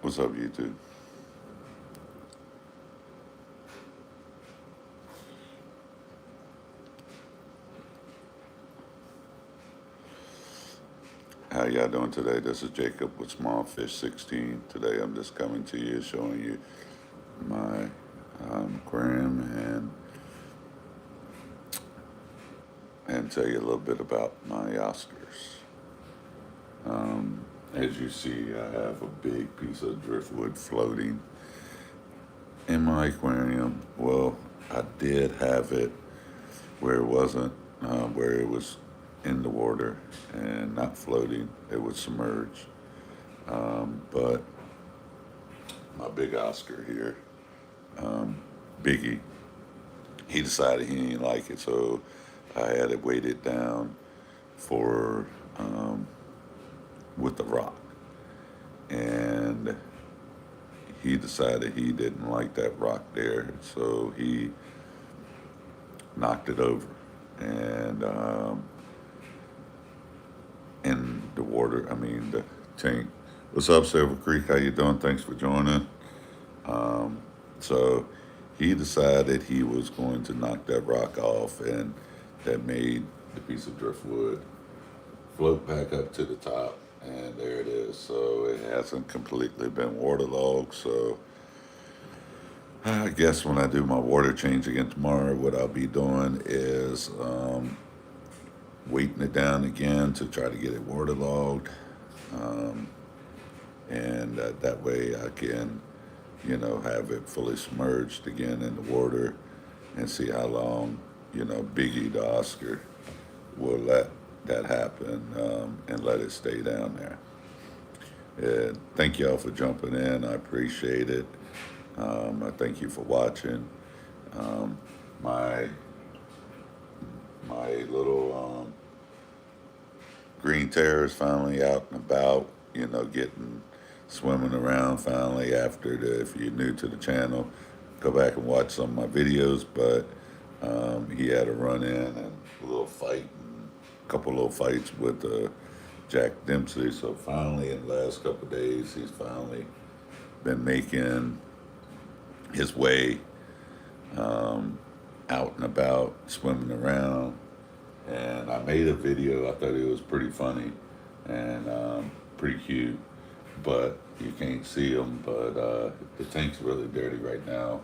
What's up, YouTube? How y'all doing today? This is Jacob with Small Fish 16. Today I'm just coming to you showing you my aquarium and tell you a little bit about my Oscars. As you see, I have a big piece of driftwood floating in my aquarium. Well, I did have it where it wasn't, where it was in the water and not floating. It was submerged. But my big Oscar here, Biggie, he decided he didn't like it, so I had it weighted down for with the rock, and he decided he didn't like that rock there, so he knocked it over, and in the water, I mean the tank. What's up, Silver Creek? How you doing? Thanks for joining. So he decided he was going to knock that rock off, and that made the piece of driftwood float back up to the top, and there it is. So it hasn't completely been waterlogged. So I guess when I do my water change again tomorrow, what I'll be doing is weighting it down again to try to get it waterlogged, and that way I can, have it fully submerged again in the water and see how long, Biggie the Oscar will let that happen, and let it stay down there. And thank y'all for jumping in. I appreciate it. I thank you for watching. My my little green terror is finally out and about. Getting swimming around finally. After if you're new to the channel, go back and watch some of my videos. But he had a run in and a little fight, and a couple little fights with Jack Dempsey. So finally, in the last couple of days, he's finally been making his way out and about, swimming around. And I made a video. I thought it was pretty funny and pretty cute, but you can't see him. But the tank's really dirty right now.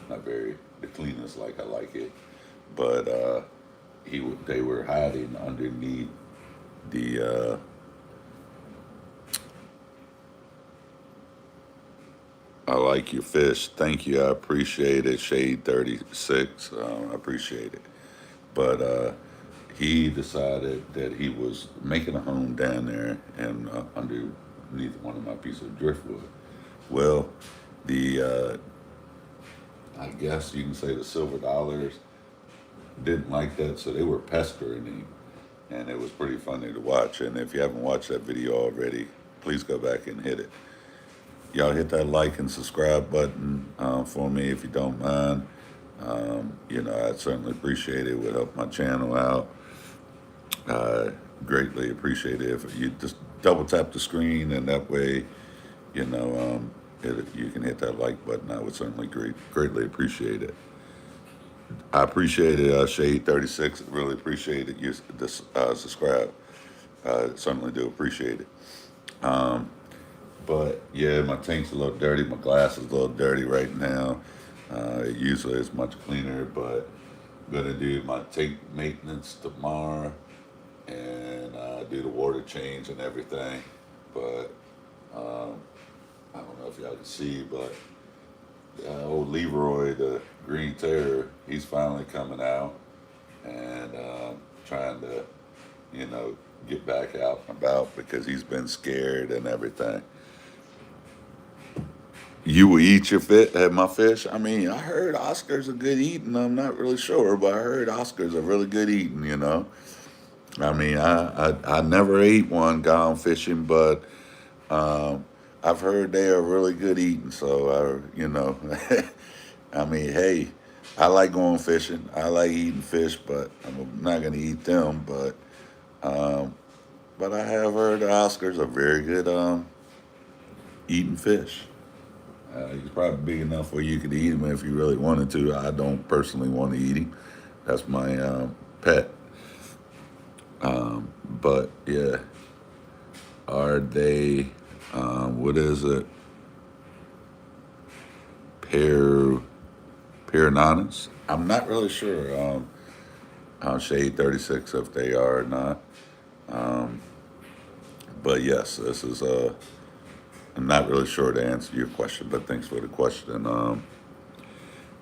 Not very the cleanest like I like it. But they were hiding underneath the I like your fish. Thank you. I appreciate it. Shade 36. I appreciate it. But he decided that he was making a home down there and underneath one of my pieces of driftwood. Well, the I guess you can say the silver dollars didn't like that, so they were pestering him, and it was pretty funny to watch. And if you haven't watched that video already, please go back and hit it. Y'all hit that like and subscribe button for me if you don't mind. I'd certainly appreciate it. It would help my channel out. I greatly appreciate it if you just double tap the screen, and that way, you can hit that like button. I would certainly greatly appreciate it. I appreciate it, Shade 36. Really appreciate it. You subscribe. I certainly do appreciate it. But yeah, my tank's a little dirty. My glass is a little dirty right now. Usually it's much cleaner, but I'm gonna do my tank maintenance tomorrow and do the water change and everything. But I don't know if y'all can see, but old Leroy, the Green Terror, he's finally coming out and trying to, get back out and about because he's been scared and everything. You will eat my fish. I mean, I heard Oscars are good eating. I'm not really sure, but I heard Oscars are really good eating. I mean, I never ate one gone fishing, but I've heard they are really good eating. So, I mean, hey, I like going fishing. I like eating fish, but I'm not going to eat them. But I have heard the Oscars are very good eating fish. He's probably big enough where you could eat him if you really wanted to. I don't personally want to eat him. That's my pet. But yeah, are they? What is it? Pair Parananas? I'm not really sure. Shade 36 if they are or not. But yes, this is I'm not really sure to answer your question, but thanks for the question.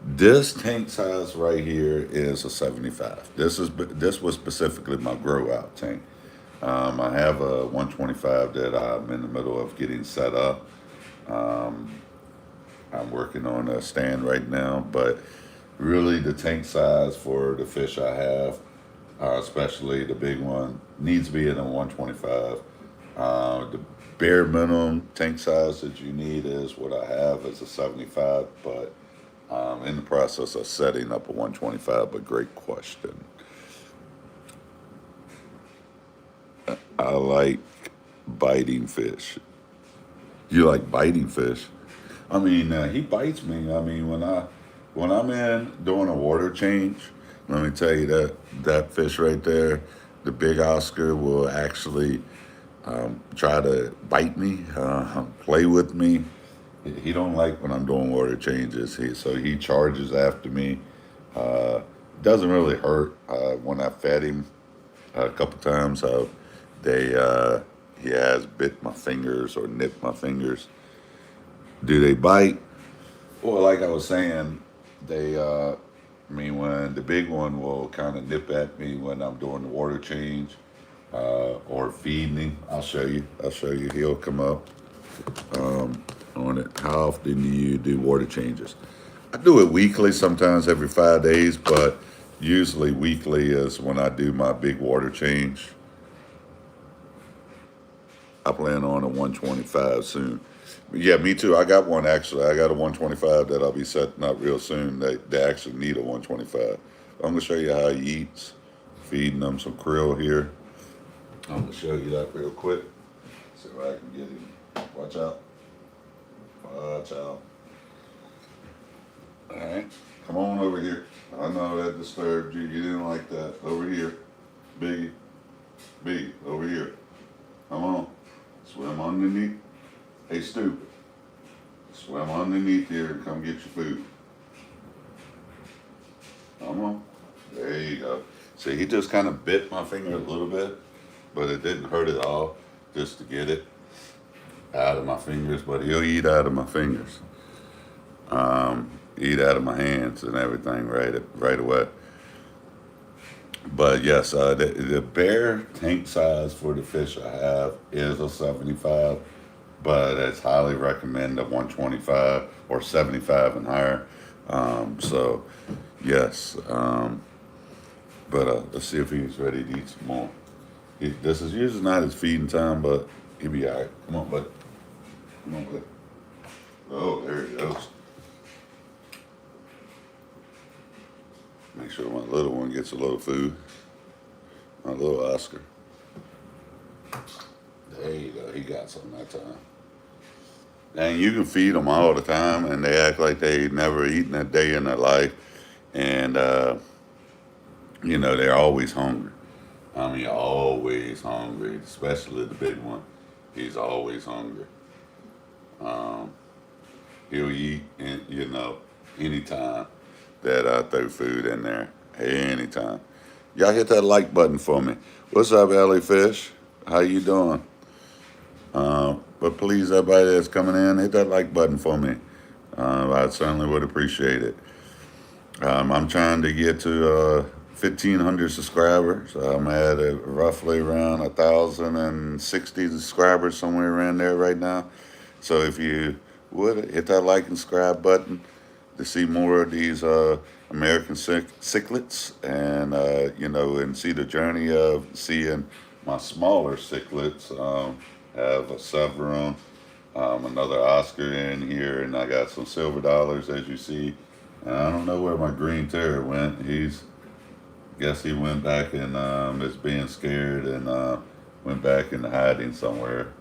This tank size right here is a 75. This was specifically my grow out tank. I have a 125 that I'm in the middle of getting set up. Um, I'm working on a stand right now, but really the tank size for the fish I have, especially the big one, needs to be in a 125. The bare minimum tank size that you need is what I have is a 75, but in the process of setting up a 125. But great question. I like biting fish. You like biting fish? I mean, he bites me. I mean, when I'm in doing a water change, let me tell you that fish right there, the big Oscar will actually try to bite me, play with me. He don't like when I'm doing water changes. So he charges after me. Uh, doesn't really hurt. When I fed him a couple times, they he has bit my fingers or nipped my fingers. Do they bite? Well, like I was saying, they. I mean, when the big one will kind of nip at me when I'm doing the water change or feeding him. I'll show you. I'll show you. He'll come up on it. How often do you do water changes? I do it weekly, sometimes every 5 days, but usually weekly is when I do my big water change. I plan on a 125 soon. Yeah, me too. I got one actually. I got a 125 that I'll be setting up real soon. They actually need a 125. I'm gonna show you how he eats. Feeding them some krill here. I'm gonna show you that real quick. See if I can get him. Watch out. Watch out. All right. Come on over here. I know that disturbed you. You didn't like that. Over here. Biggie. Biggie. Over here. Come on. Swim underneath. Hey, stupid. Swim underneath here and come get your food. Come on. There you go. See, he just kind of bit my finger a little bit, but it didn't hurt at all just to get it out of my fingers, but he'll eat out of my fingers. Eat out of my hands and everything right away. But yes, the bare tank size for the fish I have is a 75, but it's highly recommended 125 or 75 and higher. So yes, but let's see if he's ready to eat some more. This is usually not his feeding time, but he'll be all right. Come on, bud. Come on, bud. Oh, there he goes. Make sure my little one gets a little food. My little Oscar. There you go. He got some that time. And you can feed them all the time, and they act like they never eaten a day in their life. And, they're always hungry. I mean, always hungry, especially the big one. He's always hungry. Um, he'll eat, anytime that I throw food in there. Anytime. Y'all hit that like button for me. What's up, Ellie Fish? How you doing? But please, everybody that's coming in, hit that like button for me. I certainly would appreciate it. I'm trying to get to 1,500 subscribers. I'm at roughly around 1,060 subscribers, somewhere around there right now. So if you would, hit that like and subscribe button to see more of these American cichlids and see the journey of seeing my smaller cichlids. Have a Severum, another Oscar in here, and I got some silver dollars as you see. And I don't know where my green terror went. Guess he went back and is being scared and went back into hiding somewhere.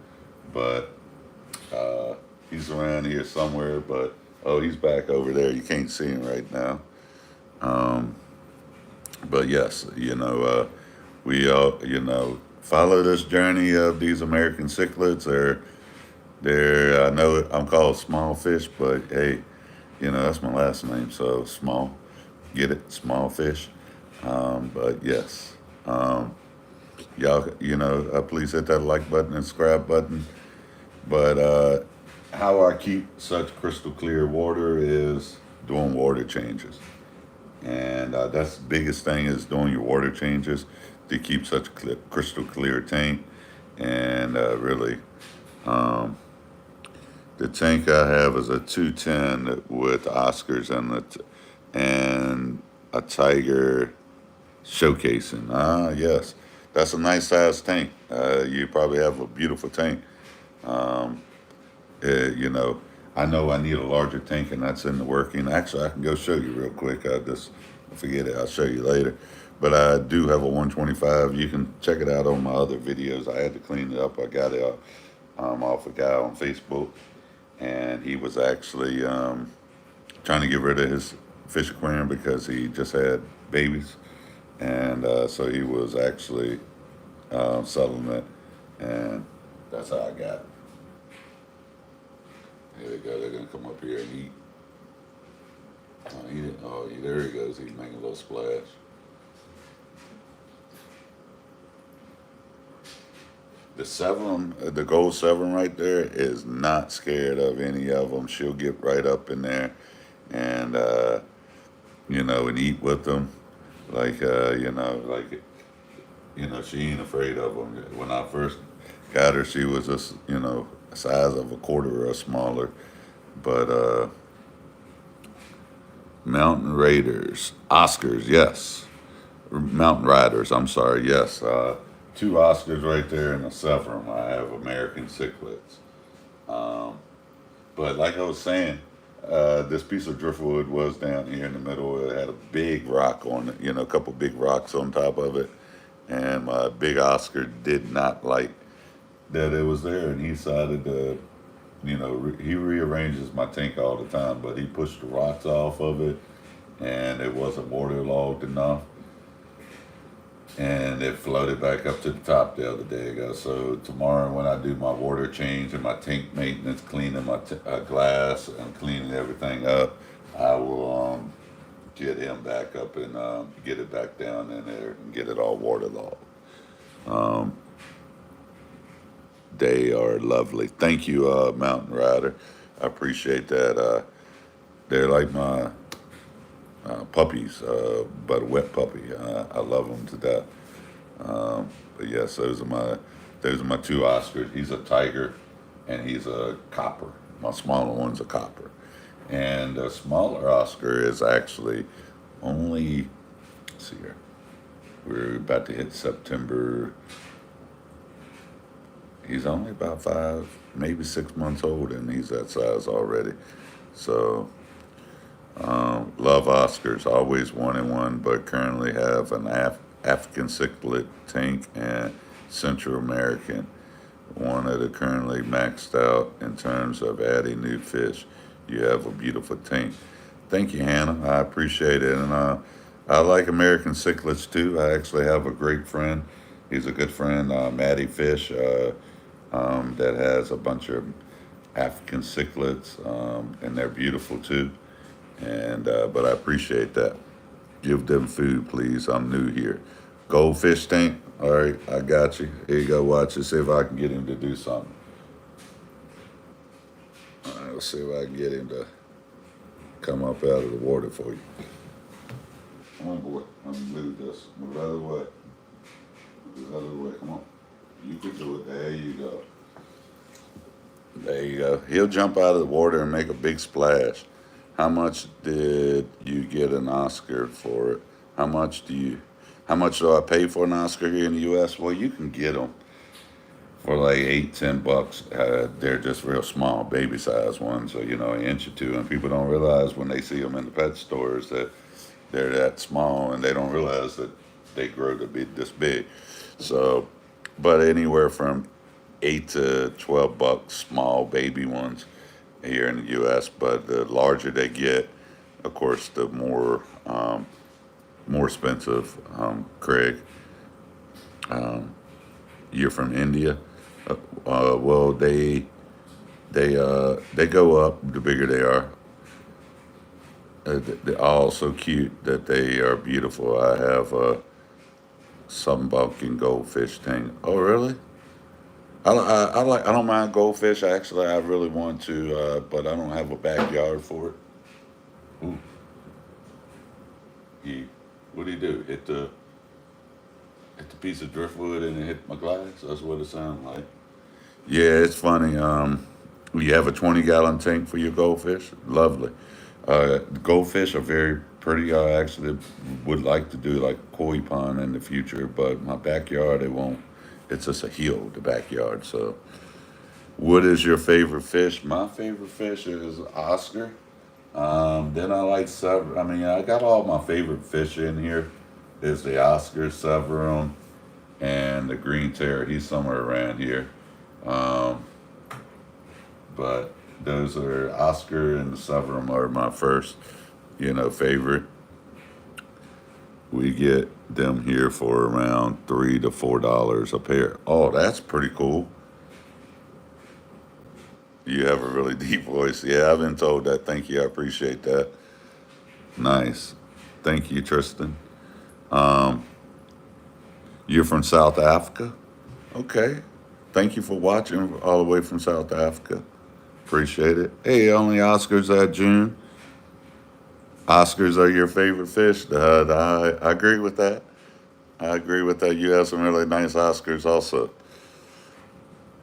But He's around here somewhere, but oh, he's back over there. You can't see him right now. Um, but yes, we follow this journey of these American cichlids. They're I know I'm called small fish, but hey, that's my last name, so small. Get it, small fish. But yes, um, y'all, please hit that like button and subscribe button. But how I keep such crystal clear water is doing water changes. And that's the biggest thing is doing your water changes to keep such a crystal clear tank. And really, um, the tank I have is a 210 with Oscars and a Tiger showcasing. Ah, yes, that's a nice size tank. You probably have a beautiful tank. Um, you know I need a larger tank, and that's in the working. Actually, I can go show you real quick. I just forget it. I'll show you later. But I do have a 125. You can check it out on my other videos. I had to clean it up. I got it off a guy on Facebook, and he was actually trying to get rid of his fish aquarium because he just had babies, and so he was actually selling it, and that's how I got it. There they go. They're gonna come up here and eat. There he goes. He's making a little splash. The seven, the gold seven right there, is not scared of any of them. She'll get right up in there, and and eat with them. Like she ain't afraid of them. When I first got her, she was just the size of a quarter or smaller. But Mountain Raiders, Oscars, yes. Mountain Riders, I'm sorry, yes. Two Oscars right there in the Severum. I have American cichlids. Um, but like I was saying, this piece of driftwood was down here in the middle. It had a big rock on it, a couple big rocks on top of it. And my big Oscar did not like that it was there, and he decided to, he rearranges my tank all the time, but he pushed the rocks off of it, and it wasn't waterlogged enough, and it floated back up to the top the other day ago. So tomorrow, when I do my water change and my tank maintenance, cleaning my glass and cleaning everything up, I will get him back up and get it back down in there and get it all waterlogged. Um, they are lovely. Thank you, Mountain Rider. I appreciate that. They're like my puppies, but a wet puppy. I love them to death. But yes, those are my two Oscars. He's a tiger, and he's a copper. My smaller one's a copper, and the smaller Oscar is actually only. Let's see here. We're about to hit September. He's only about 5, maybe 6 months old, and he's that size already. So, love Oscars. Always wanted one, but currently have an African cichlid tank and Central American. One that are currently maxed out in terms of adding new fish. You have a beautiful tank. Thank you, Hannah. I appreciate it. And I like American cichlids too. I actually have a great friend. He's a good friend, Matty Fish, that has a bunch of African cichlids, and they're beautiful too. And but I appreciate that. Give them food, please. I'm new here. Goldfish tank. All right, I got you. Here you go. Watch it. See if I can get him to do something. All right, let's see if I can get him to come up out of the water for you. Come on, boy. Let me move this. Move out of the way. Move this out of the way. Come on. You can do it. There you go. There you go. He'll jump out of the water and make a big splash. How much did you get an Oscar for it? How much do I pay for an Oscar here in the U.S.? Well, you can get them for like $8-10. They're just real small, baby size ones, so an inch or two. And people don't realize when they see them in the pet stores that they're that small, and they don't realize that they grow to be this big. So, but anywhere from $8 to $12, small baby ones, here in the U.S. But the larger they get, of course, the more expensive. Craig, you're from India. Well, they go up the bigger they are. They're all so cute that they are beautiful. I have some bumpkin goldfish tank. Oh, really? I like. I don't mind goldfish. Actually, I really want to, but I don't have a backyard for it. Ooh, he, what do you do? Hit the piece of driftwood and it hit my glass. That's what it sounds like. Yeah, it's funny. You have a 20-gallon tank for your goldfish. Lovely. Goldfish are very pretty. I actually would like to do like a koi pond in the future, but my backyard it won't. It's just a hill, the backyard. So, what is your favorite fish? My favorite fish is Oscar. Then I like several. I mean, I got all my favorite fish in here. Is the Oscar, Severum, and the green terror. He's somewhere around here. Um, but those are Oscar and the Severum are my first, favorite. We get them here for around $3 to $4 a pair. Oh, that's pretty cool. You have a really deep voice. Yeah, I've been told that. Thank you. I appreciate that. Nice. Thank you, Tristan. Um, you're from South Africa? Okay. Thank you for watching all the way from South Africa. Appreciate it. Hey, only Oscars at June. Oscars are your favorite fish. I agree with that. I agree with that. You have some really nice Oscars also.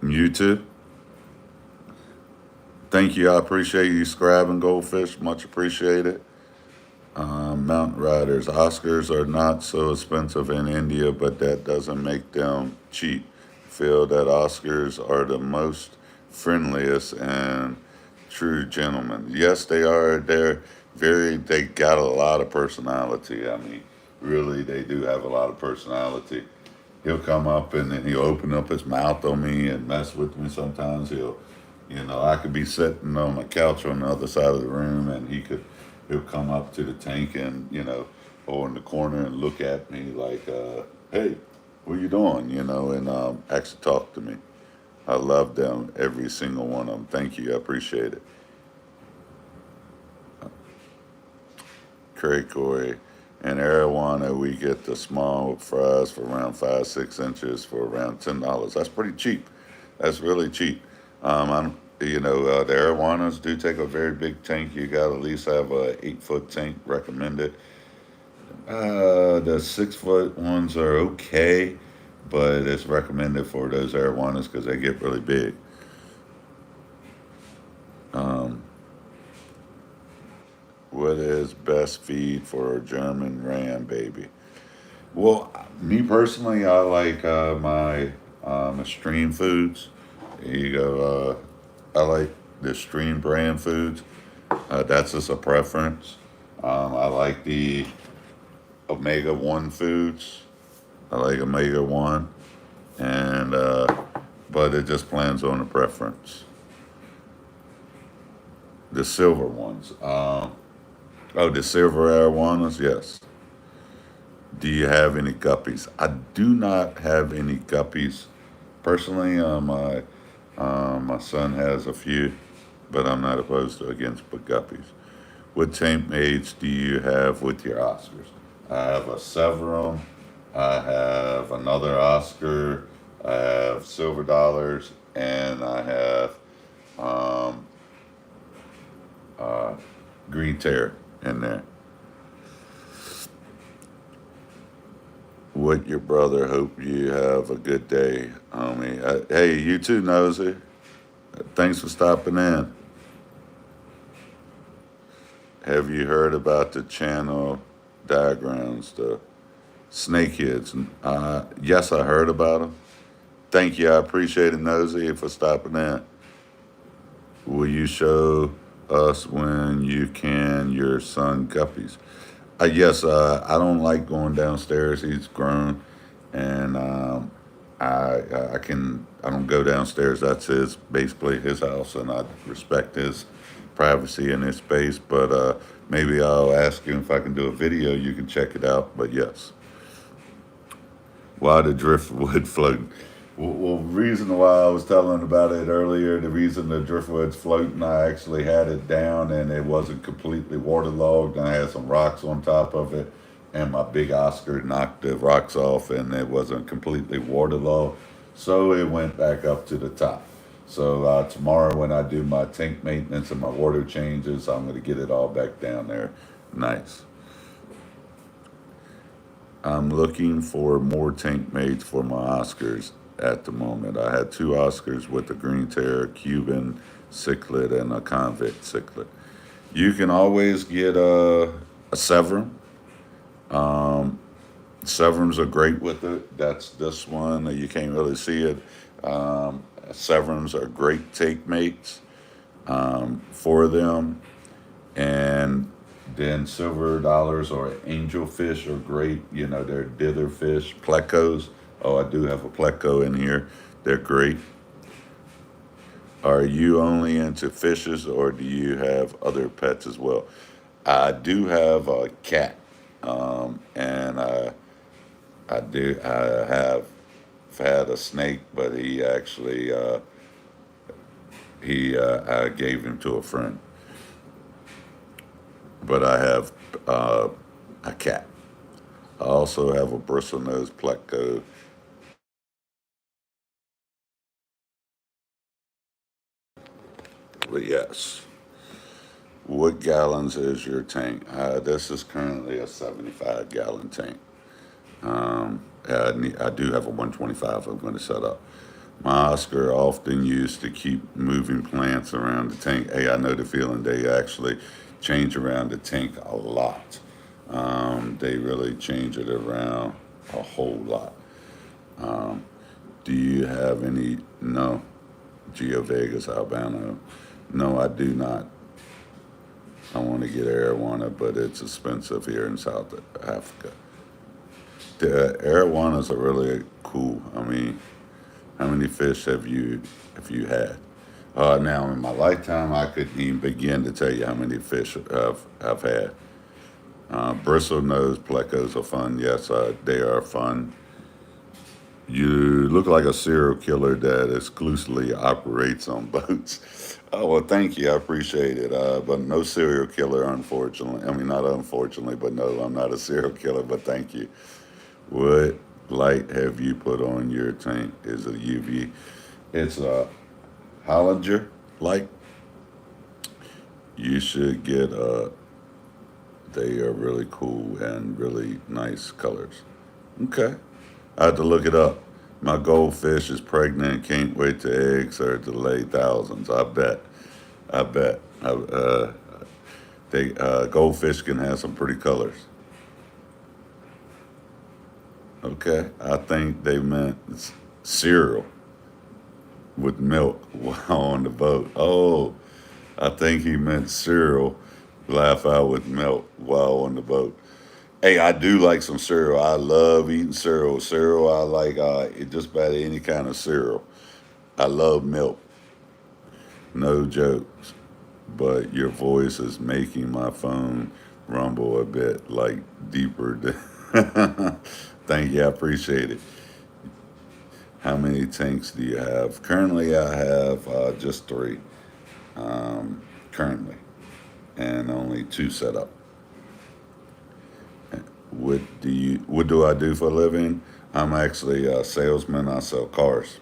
You too. Thank you. I appreciate you scribing goldfish. Much appreciated. Mountain riders. Oscars are not so expensive in India, but that doesn't make them cheap. Feel that Oscars are the most friendliest and true gentlemen. Yes, they are. They got a lot of personality. I mean, really, they do have a lot of personality. He'll come up and then he'll open up his mouth on me and mess with me. Sometimes I could be sitting on my couch on the other side of the room and he'll come up to the tank and, or in the corner and look at me like, hey, what you doing? And actually talk to me. I love them, every single one of them. Thank you. I appreciate it. Cray Corey. And arowana, we get the small fries for around 5, 6 inches for around $10. That's pretty cheap. That's really cheap. The arowanas do take a very big tank. You got to at least have a 8-foot tank recommended. The 6-foot ones are okay, but it's recommended for those arowanas because they get really big. Um, what is best feed for a German Ram baby? Well, me personally, I like my extreme foods. Here you go. I like the extreme brand foods. That's just a preference. I like the omega 1 foods. I like omega 1. And, but it just plans on the preference. The silver ones. The silver arowanas, yes. Do you have any guppies? I do not have any guppies. Personally, my son has a few, but I'm not opposed to against guppies. What tank mates do you have with your Oscars? I have a Severum. I have another Oscar. I have silver dollars, and I have um, uh, green tear in there. What your brother? Hope you have a good day, homie. Hey, you too, Nosy. Thanks for stopping in. Have you heard about the channel diagrams, the snakeheads? Yes, I heard about them. Thank you. I appreciate it, Nosy, for stopping in. Will you show us when you can your son guppies? Yes, I don't like going downstairs. He's grown, and I don't go downstairs. That's his basically his house, and I respect his privacy in his space. But maybe I'll ask him if I can do a video. You can check it out. But yes, why the driftwood floating? Well, reason why I was telling about it earlier, the reason the driftwood's floating, I actually had it down and it wasn't completely waterlogged, and I had some rocks on top of it, and my big Oscar knocked the rocks off, and it wasn't completely waterlogged, so it went back up to the top. So tomorrow when I do my tank maintenance and my water changes, I'm going to get it all back down there. Nice. I'm looking for more tank mates for my Oscars at the moment. I had two Oscars with a green terror, Cuban cichlid, and a convict cichlid. You can always get a Severum. Um, Severums are great with it. That's this one. You can't really see it. Severums are great take mates for them. And then silver dollars or angelfish are great. You know, they're dither fish, plecos. Oh, I do have a pleco in here. They're great. Are you only into fishes or do you have other pets as well? I do have a cat, and I have had a snake, but I gave him to a friend. But I have uh, a cat. I also have a bristlenose pleco. But yes, what gallons is your tank? This is currently a 75-gallon tank. I do have a 125 I'm going to set up. My Oscar often used to keep moving plants around the tank. Hey, I know the feeling. They actually change around the tank a lot. They really change it around a whole lot. Um, do you have any? No. Geo Vegas, Albano. No, I do not. I want to get arowana, but it's expensive here in South Africa. The arowanas are really cool. I mean, how many fish have you had? Now in my lifetime, I couldn't even begin to tell you how many fish I've had. Bristlenose plecos are fun. Yes, they are fun. You look like a serial killer that exclusively operates on boats. Oh, well, thank you. I appreciate it. But no serial killer, unfortunately. I mean, not unfortunately, but no, I'm not a serial killer, but thank you. What light have you put on your tank? Is it UV? It's a halogen light. You should get they are really cool and really nice colors. Okay. I have to look it up. My goldfish is pregnant. Can't wait to eggs or to lay thousands. I bet. I bet. They goldfish can have some pretty colors. Okay. I think they meant cereal with milk while on the boat. Oh, I think he meant cereal. Laugh out with milk while on the boat. Hey, I do like some cereal. I love eating cereal. Cereal, I like just about any kind of cereal. I love milk. No jokes. But your voice is making my phone rumble a bit, like deeper. Thank you. I appreciate it. How many tanks do you have? Currently, I have just three. Currently, and only two set up. What do I do for a living? I'm actually a salesman. I sell cars.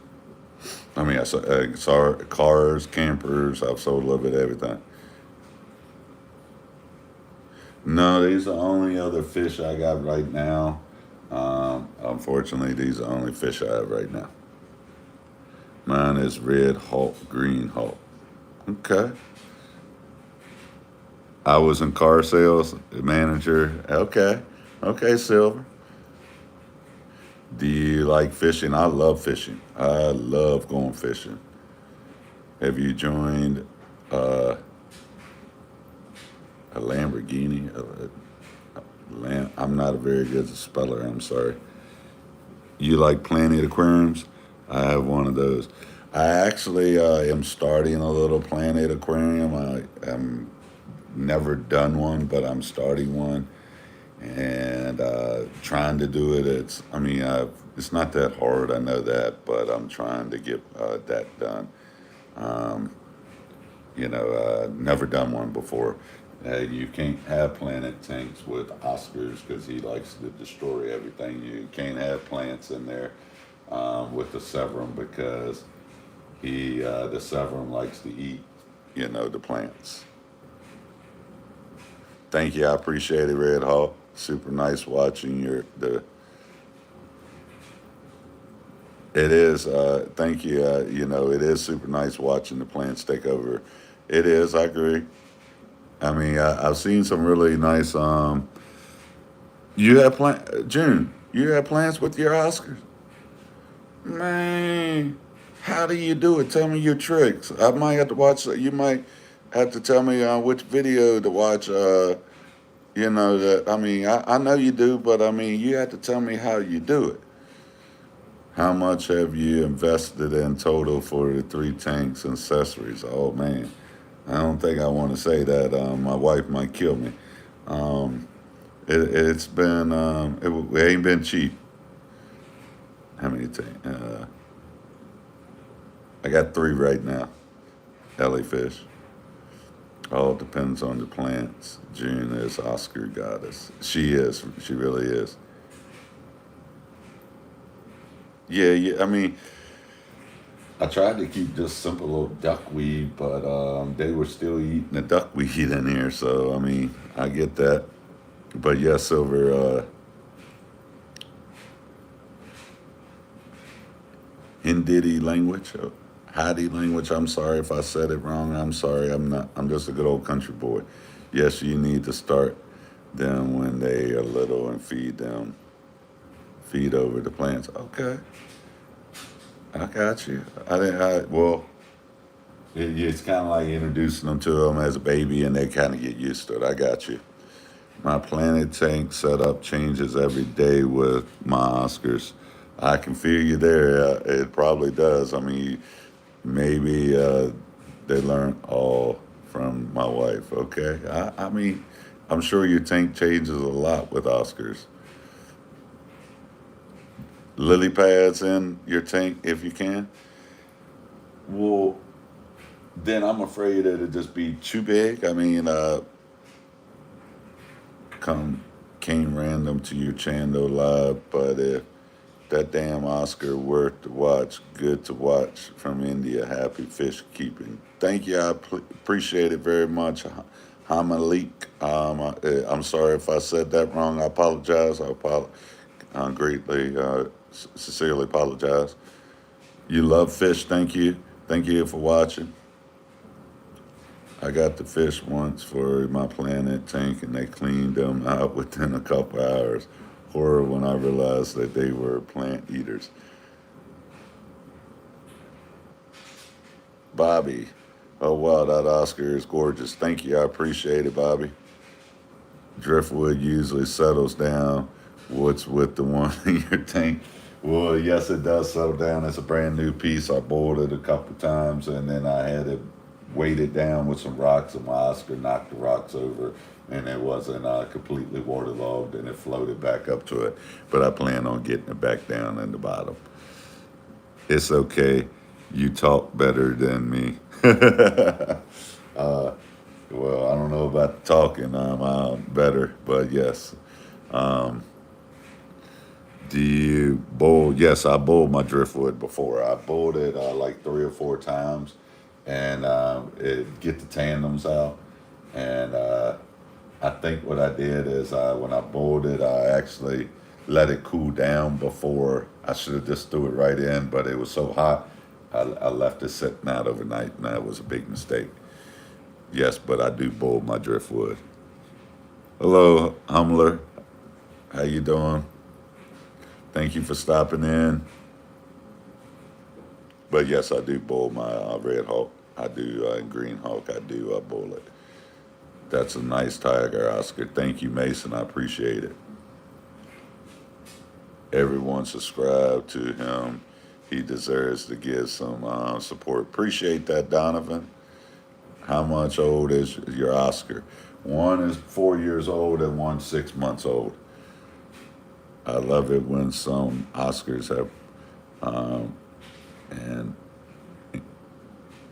I mean, I sell cars, campers. I've sold a little bit of everything. No, these are the only other fish I got right now. Unfortunately, these are the only fish I have right now. Mine is red Hulk, green Hulk. Okay. I was in car sales manager. Okay. Okay, Silver. Do you like fishing? I love fishing. I love going fishing. Have you joined uh, a Lamborghini? I'm not a very good speller. I'm sorry. You like planted aquariums? I have one of those. I actually am starting a little planted aquarium. I am never done one, but I'm starting one and trying to do it. It's not that hard. I know that, but I'm trying to get that done. Um, never done one before. You can't have planted tanks with Oscars because he likes to destroy everything. You can't have plants in there with the severum because the severum likes to eat, the plants. Thank you, I appreciate it, Red Hawk. Super nice watching your the. It is. Thank you. It is super nice watching the plants take over. It is. I agree. I've seen some really nice. You have June. You have plants with your Oscars, man. How do you do it? Tell me your tricks. I might have to watch. You might have to tell me which video to watch. That. I know you do, but you have to tell me how you do it. How much have you invested in total for the three tanks and accessories? Oh man, I don't think I want to say that. My wife might kill me. Um, it's been it ain't been cheap. How many tanks? I got three right now. Jellyfish. All depends on the plants. June is Oscar goddess. She is. She really is. Yeah, yeah. I tried to keep just simple little duckweed, but they were still eating the duckweed in here. So I get that. But yeah, silver. Hindi language, Hadi language. I'm sorry if I said it wrong. I'm sorry. I'm not. I'm just a good old country boy. Yes, you need to start them when they are little and feed them. Feed over the plants. Okay, I got you. I didn't. Well, it's kind of like introducing them to them as a baby, and they kind of get used to it. I got you. My planted tank setup changes every day with my Oscars. I can feel you there. It probably does. Maybe they learn all from my wife. Okay. I'm sure your tank changes a lot with Oscars. Lily pads in your tank if you can. Well, then I'm afraid that it'd just be too big. Come came random to your channel live, but if that damn Oscar worth to watch, good to watch from India. Happy fish keeping. Thank you. I appreciate it very much. Hamalik. I'm sorry if I said that wrong. I apologize. I greatly, sincerely apologize. You love fish. Thank you. Thank you for watching. I got the fish once for my planet tank and they cleaned them out within a couple hours. Horror when I realized that they were plant eaters. Bobby. Oh wow, that Oscar is gorgeous. Thank you. I appreciate it, Bobby. Driftwood usually settles down. What's with the one in your tank? Well, yes, it does settle down. It's a brand new piece. I boiled it a couple times and then I had it weighted down with some rocks and my Oscar knocked the rocks over and it wasn't completely waterlogged and it floated back up to it. But I plan on getting it back down in the bottom. It's okay. You talk better than me. Well, I don't know about talking. I'm better, but yes. Um, do you boil? Yes, I boiled my driftwood before. I boiled it like 3 or 4 times, and it get the tandems out. And I think what I did is when I boiled it, I actually let it cool down before. I should have just threw it right in, but it was so hot. I left it sitting out overnight, and that was a big mistake. Yes, but I do boil my driftwood. Hello, Humler. How you doing? Thank you for stopping in. But yes, I do boil my red hawk. I do green hawk. I do boil it. That's a nice tiger, Oscar. Thank you, Mason. I appreciate it. everyone subscribe to him. He deserves to get some support. Appreciate that, Donovan. How much old is your Oscar? One is 4 years old and one 6 months old. I love it when some Oscars have, and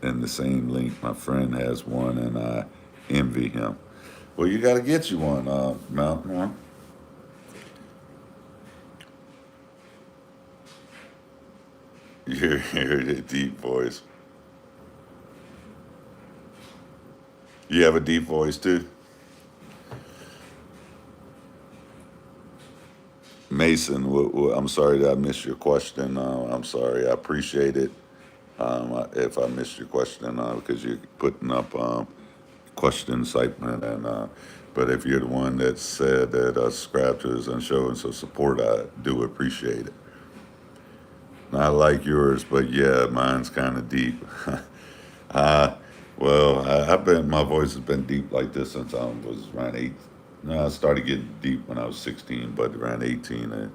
in the same link, my friend has one, and I envy him. Well, you got to get you one, Mountain One. You hear the deep voice. You have a deep voice too, Mason. I'm sorry that I missed your question. I'm sorry. I appreciate it. If I missed your question, because you're putting up question incitement, and but if you're the one that said that subscribe to us and showing some support, I do appreciate it. Not like yours, but yeah, mine's kind of deep. uh, I've been my voice has been deep like this since I was around 8. No, I started getting deep when I was 16, but around 18.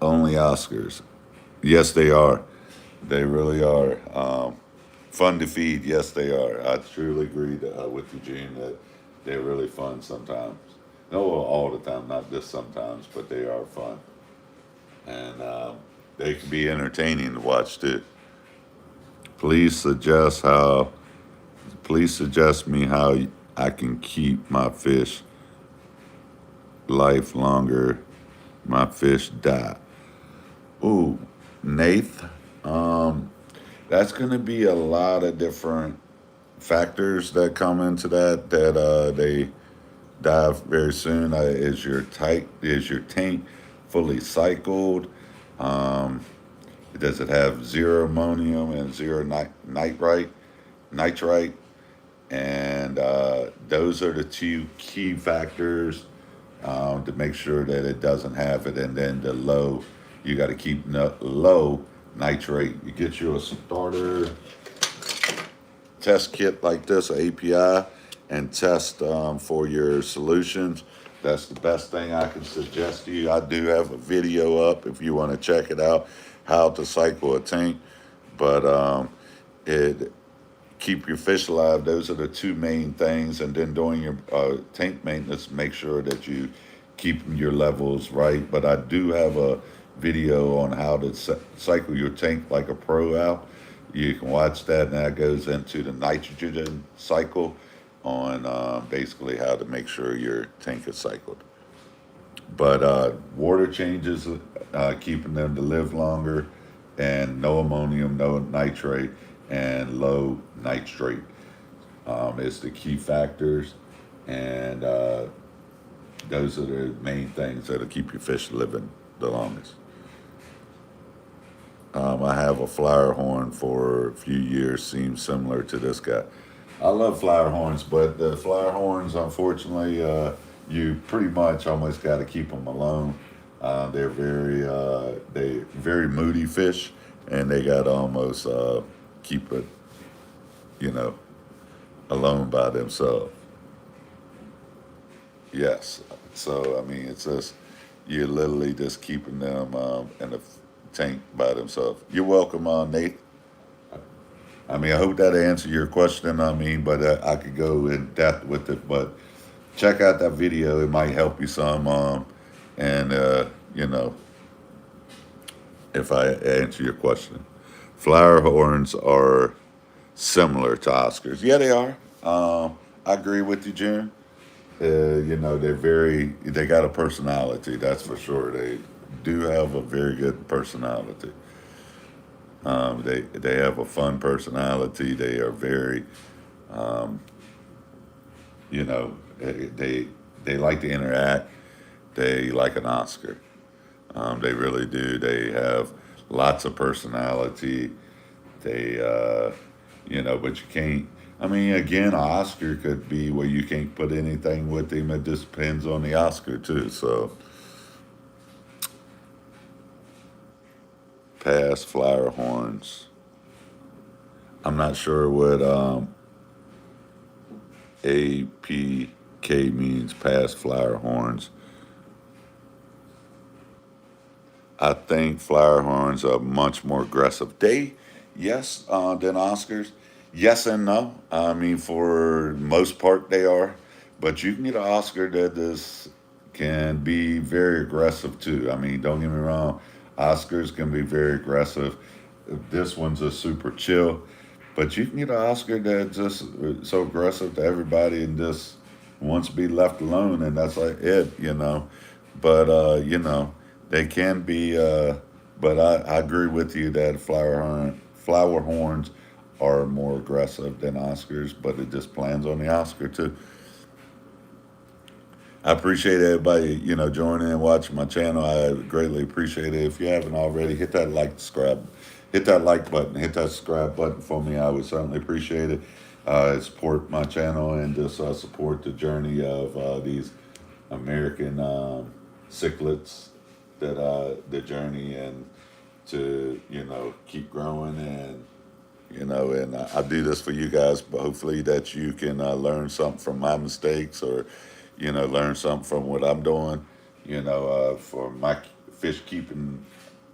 Only Oscars. Yes, they are. They really are. Fun to feed. Yes, they are. I truly agree with you, Gene, that they're really fun sometimes. No, all the time, not just sometimes, but they are fun. And they can be entertaining to watch too. Please suggest how. Please suggest me how I can keep my fish life longer. My fish die. Ooh, Nath. Um, that's going to be a lot of different factors that come into that. They die very soon. Is your tank fully cycled? Um, does it have zero ammonium and zero nitrite? And those are the two key factors to make sure that it doesn't have it. And then the low, you got to keep low nitrate. You get you a starter test kit like this, an API, and test for your solutions. That's the best thing I can suggest to you. I do have a video up if you want to check it out, how to cycle a tank. But it keep your fish alive. Those are the two main things. And then doing your tank maintenance, make sure that you keep your levels right. But I do have a video on how to cycle your tank like a pro out. You can watch that, and that goes into the nitrogen cycle on basically how to make sure your tank is cycled. But water changes, keeping them to live longer, and no ammonium, no nitrate, and low nitrate is the key factors. And those are the main things that'll keep your fish living the longest. I have a flower horn for a few years, seems similar to this guy. I love flower horns, but the flower horns, unfortunately, you pretty much almost got to keep them alone. They very moody fish, and they got to almost keep it, you know, alone by themselves. Yes. So I mean, it's just you're literally just keeping them in a tank by themselves. You're welcome, Nate. I mean, I hope that answered your question. I mean, but I could go in depth with it. But check out that video; it might help you some. And you know, if I answer your question, flower horns are similar to Oscars. Yeah, they are. I agree with you, June. You know, they got a personality, that's for sure. They do have a very good personality. They have a fun personality. They are very, um, you know, they like to interact. They like an Oscar. They really do. They have lots of personality. They, you know, but you can't. I mean, again, an Oscar could be where you can't put anything with him. It just depends on the Oscar too. So, past flower horns. I'm not sure what APK means. Past flower horns. I think flower horns are much more aggressive. Yes, than Oscars. Yes and no. I mean, for most part, they are. But you can get an Oscar that is can be very aggressive too. I mean, don't get me wrong. Oscars can be very aggressive. This one's a super chill. But you can get an Oscar that's just so aggressive to everybody and just wants to be left alone, and that's like it. But they can be. But I agree with you that flower horns are more aggressive than Oscars, but it just plans on the Oscar too. I appreciate everybody, joining and watching my channel. I greatly appreciate it. If you haven't already, hit that like button, hit that subscribe button for me. I would certainly appreciate it. Support my channel and just support the journey of these American cichlids the journey and to keep growing and I do this for you guys, but hopefully that you can learn something from my mistakes or learn something from what I'm doing for my fish keeping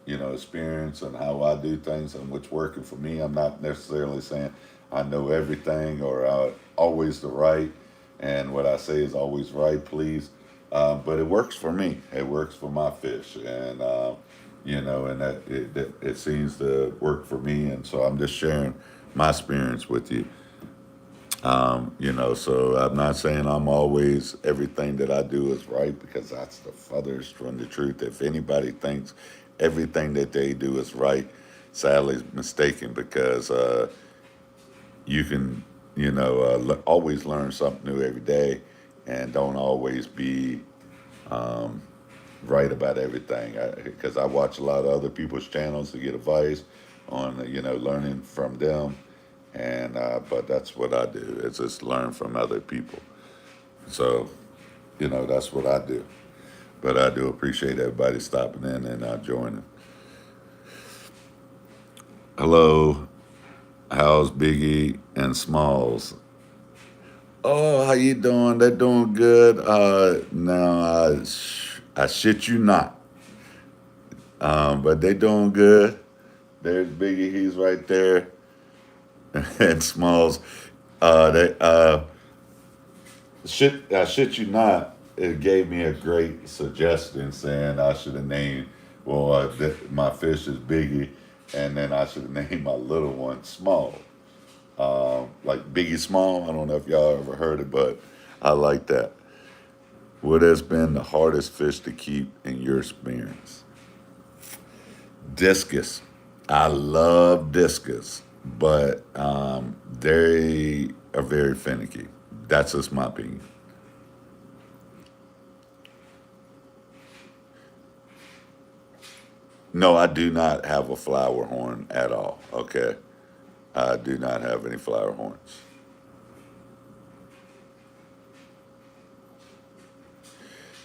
experience and how I do things and what's working for me. I'm not necessarily saying I know everything or always the right and what I say is always right, please. But it works for me. It works for my fish, and and that it seems to work for me. And so I'm just sharing my experience with you. So I'm not saying I'm always everything that I do is right because that's the furthest from the truth. If anybody thinks everything that they do is right, sadly is mistaken because you can, always learn something new every day and don't always be right about everything. Because I watch a lot of other people's channels to get advice on, learning from them. And but that's what I do. It's just learn from other people. So, that's what I do. But I do appreciate everybody stopping in and joining. Hello, how's Biggie and Smalls? Oh, how you doing? They're doing good. Now I shit you not. But they doing good. There's Biggie. He's right there. And Smalls. They shit you not. It gave me a great suggestion saying I should have named. Well, my fish is Biggie, and then I should have named my little one Small. Like Biggie Small. I don't know if y'all ever heard it, but I like that. What has been the hardest fish to keep in your experience? Discus. I love discus, but they are very finicky. That's just my opinion. No, I do not have a flower horn at all. Okay, I do not have any flower horns.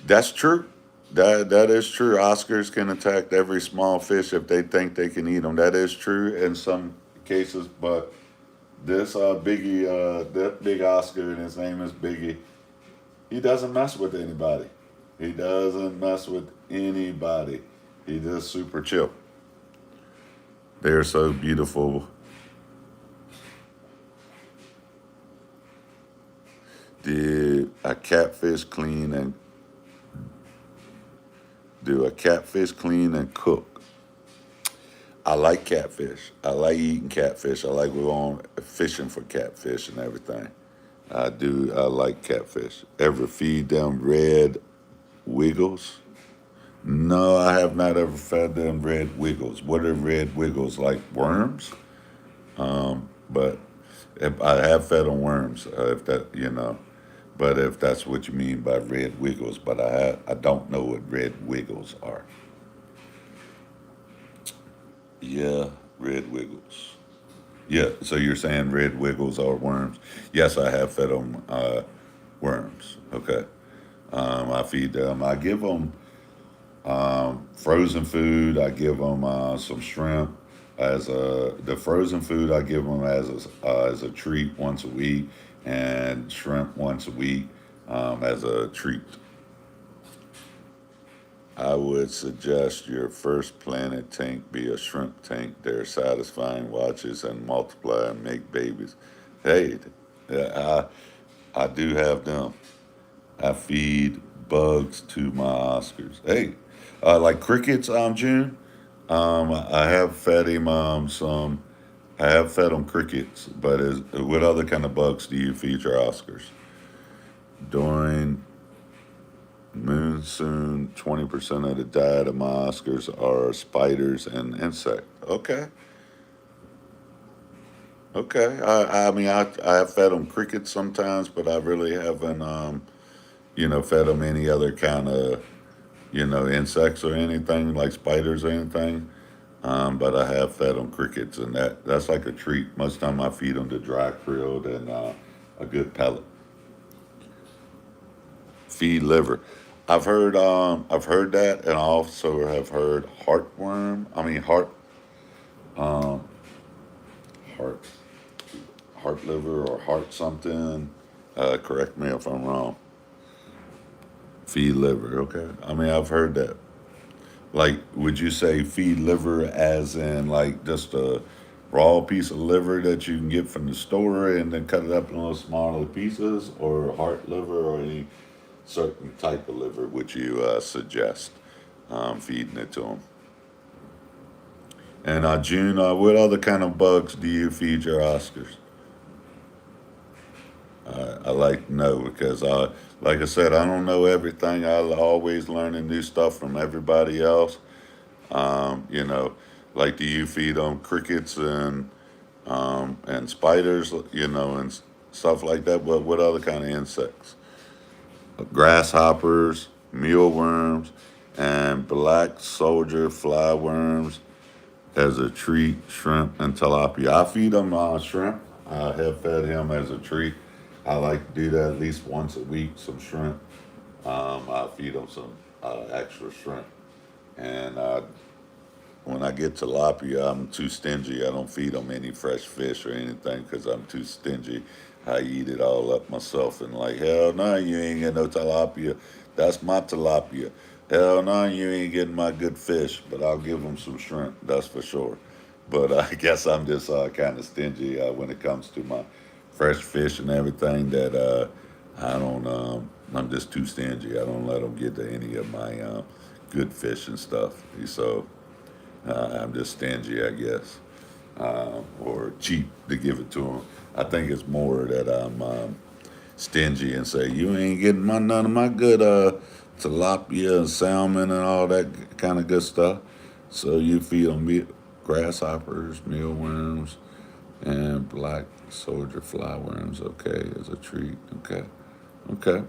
That's true. That is true. Oscars can attack every small fish if they think they can eat them. That is true in some cases, but this Biggie, that big Oscar, and his name is Biggie. He doesn't mess with anybody. He doesn't mess with anybody. He just super chill. They're so beautiful. Did a catfish clean and do a catfish clean and cook? I like catfish. I like eating catfish. I like going fishing for catfish and everything. I do. I like catfish. Ever feed them red wiggles? No, I have not ever fed them red wiggles. What are red wiggles like? Worms? But if I have fed them worms, if that But if that's what you mean by red wiggles, but I don't know what red wiggles are. Yeah, red wiggles. Yeah, so you're saying red wiggles are worms? Yes, I have fed them worms. Okay, I feed them. I give them frozen food. I give them some shrimp as the frozen food. I give them as a treat once a week, and shrimp once a week as a treat. I would suggest your first planted tank be a shrimp tank. They're satisfying watches and multiply and make babies. Hey, I do have them. I feed bugs to my Oscars. Hey, like crickets, June. I have fed him some. I have fed him crickets, but what other kind of bugs do you feed your Oscars? During monsoon, 20% of the diet of my Oscars are spiders and insect. Okay, okay. I mean, I have fed them crickets sometimes, but I really haven't, fed them any other kind of, insects or anything like spiders or anything. But I have fed them crickets, and that's like a treat. Most of the time, I feed them the dry grilled and a good pellet. Feed liver. I've heard that, and I also have heard heartworm. I mean um, heart, heart liver or heart something. Correct me if I'm wrong. Feed liver. Okay. I mean, I've heard that. Like, would you say feed liver as in like just a raw piece of liver that you can get from the store and then cut it up in little smaller pieces, or heart liver, or any certain type of liver would you suggest feeding it to them? And June, what other kind of bugs do you feed your Oscars? I like to know because like I said, I don't know everything. I always learning new stuff from everybody else. You know, like do you feed them crickets and spiders, and stuff like that? What other kind of insects? Grasshoppers, mealworms, and black soldier flyworms as a treat, shrimp and tilapia. I feed him shrimp. I have fed him as a treat. I like to do that at least once a week, some shrimp. I feed him some extra shrimp. And when I get tilapia, I'm too stingy. I don't feed them any fresh fish or anything because I'm too stingy. I eat it all up myself and like, hell no, you ain't get no tilapia. That's my tilapia. Hell no, you ain't getting my good fish, but I'll give them some shrimp, that's for sure. But I guess I'm just kind of stingy when it comes to my fresh fish and everything that I don't, I'm just too stingy. I don't let them get to any of my good fish and stuff. So I'm just stingy, I guess, or cheap to give it to them. I think it's more that I'm stingy and say you ain't getting none of my good tilapia and salmon and all that kind of good stuff. So you feed them grasshoppers, mealworms, and black soldier flyworms. Okay, as a treat. Okay, okay.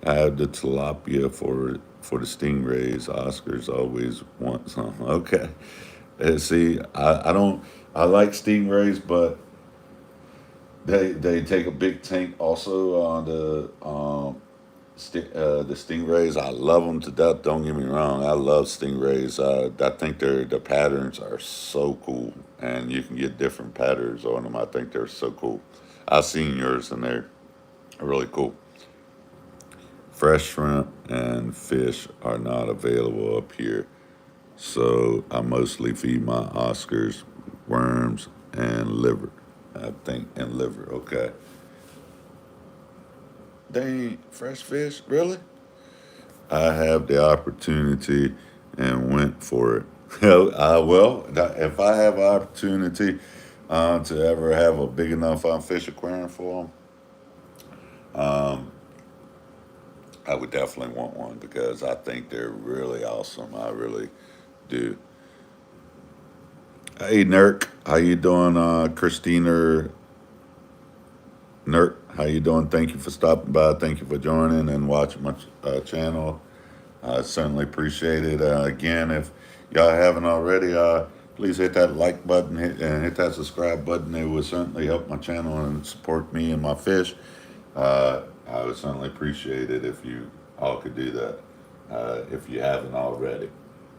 I have the tilapia for the stingrays. Oscars always want some. Okay. See, I don't. I like stingrays, but they take a big tank. Also, on the stingrays, I love them to death. Don't get me wrong. I love stingrays. I think the patterns are so cool, and you can get different patterns on them. I think they're so cool. I've seen yours, and they're really cool. Fresh shrimp and fish are not available up here, so I mostly feed my Oscars worms and liver. I think and liver. Okay. They ain't fresh fish, really? I have the opportunity and went for it. If I have an opportunity to ever have a big enough fish aquarium for them, I would definitely want one because I think they're really awesome. I really do. Hey, Nurk, how you doing, Christina Nurk? How you doing? Thank you for stopping by. Thank you for joining and watching my channel. I certainly appreciate it. Again, if y'all haven't already, please hit that like button and hit that subscribe button. It would certainly help my channel and support me and my fish. I would certainly appreciate it if you all could do that. If you haven't already,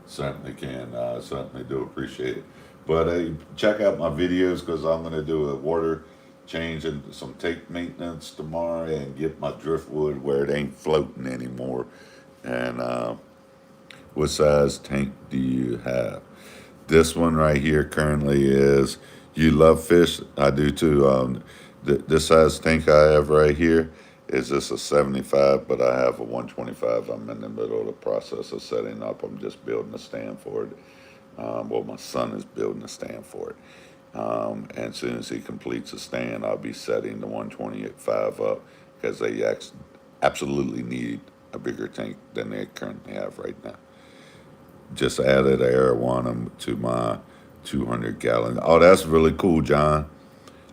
certainly can. Certainly do appreciate it. But check out my videos because I'm going to do a water change and some tank maintenance tomorrow and get my driftwood where it ain't floating anymore. And What size tank do you have? This one right here currently is. You love fish? I do too. This size tank I have right here is just a 75, but I have a 125. I'm in the middle of the process of setting up. I'm just building a stand for it. Well, my son is building a stand for it. And as soon as he completes the stand, I'll be setting the 125 up because they absolutely need a bigger tank than they currently have right now. Just added an arowana to my 200 gallon. Oh, that's really cool, John.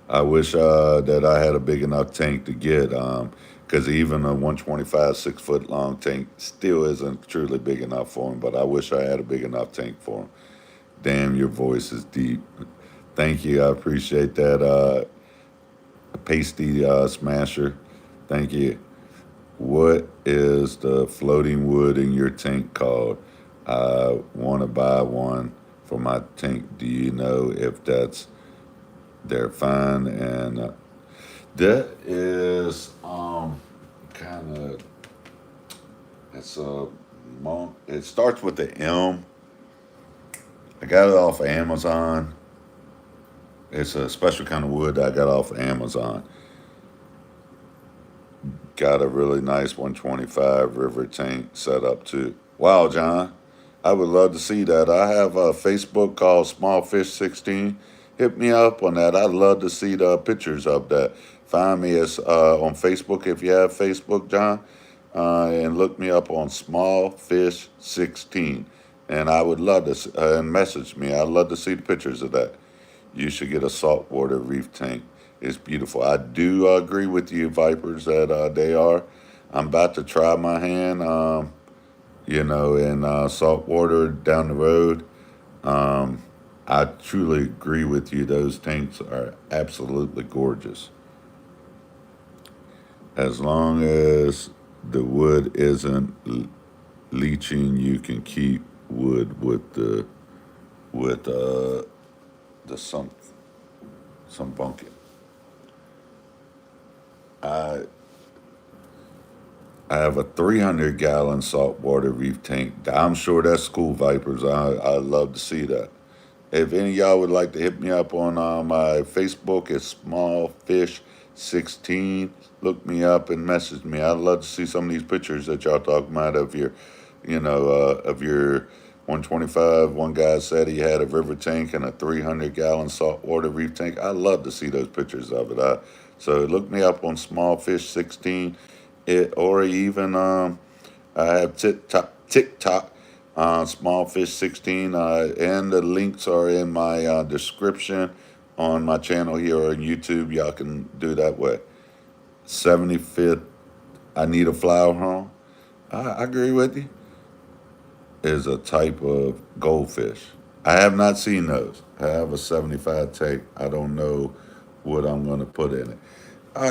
I wish that I had a big enough tank to get, because even a 125 6 foot long tank still isn't truly big enough for him. But I wish I had a big enough tank for him. Damn, your voice is deep. Thank you. I appreciate that, pasty smasher. Thank you. What is the floating wood in your tank called? I want to buy one for my tank. Do you know if they're fine? And that is kind of it's a it starts with the M. I got it off of Amazon. It's a special kind of wood I got off of Amazon. Got a really nice 125 river tank set up too. Wow, John, I would love to see that. I have a Facebook called Small Fish 16. Hit me up on that. I'd love to see the pictures of that. Find me as on Facebook if you have Facebook, John, and look me up on Small Fish 16. And I would love to and message me. I'd love to see the pictures of that. You should get a saltwater reef tank. It's beautiful. I do agree with you, Vipers, that they are. I'm about to try my hand, in salt water down the road. I truly agree with you. Those tanks are absolutely gorgeous. As long as the wood isn't leaching, you can keep wood with the some bunking. I I have a 300-gallon saltwater reef tank. I'm sure that's cool, Vipers. I love to see that. If any of y'all would like to hit me up on my Facebook, it's Small Fish 16. Look me up and message me. I'd love to see some of these pictures that y'all talking about of your 125. One guy said he had a river tank and a 300-gallon saltwater reef tank. I'd love to see those pictures of it. So look me up on Small Fish 16, or even I have TikTok, Small Fish 16, and the links are in my description on my channel here on YouTube. Y'all can do that way. 75th, I need a flower horn. I agree with you. Is a type of goldfish. I have not seen those. I have a 75 tank. I don't know what I'm going to put in it.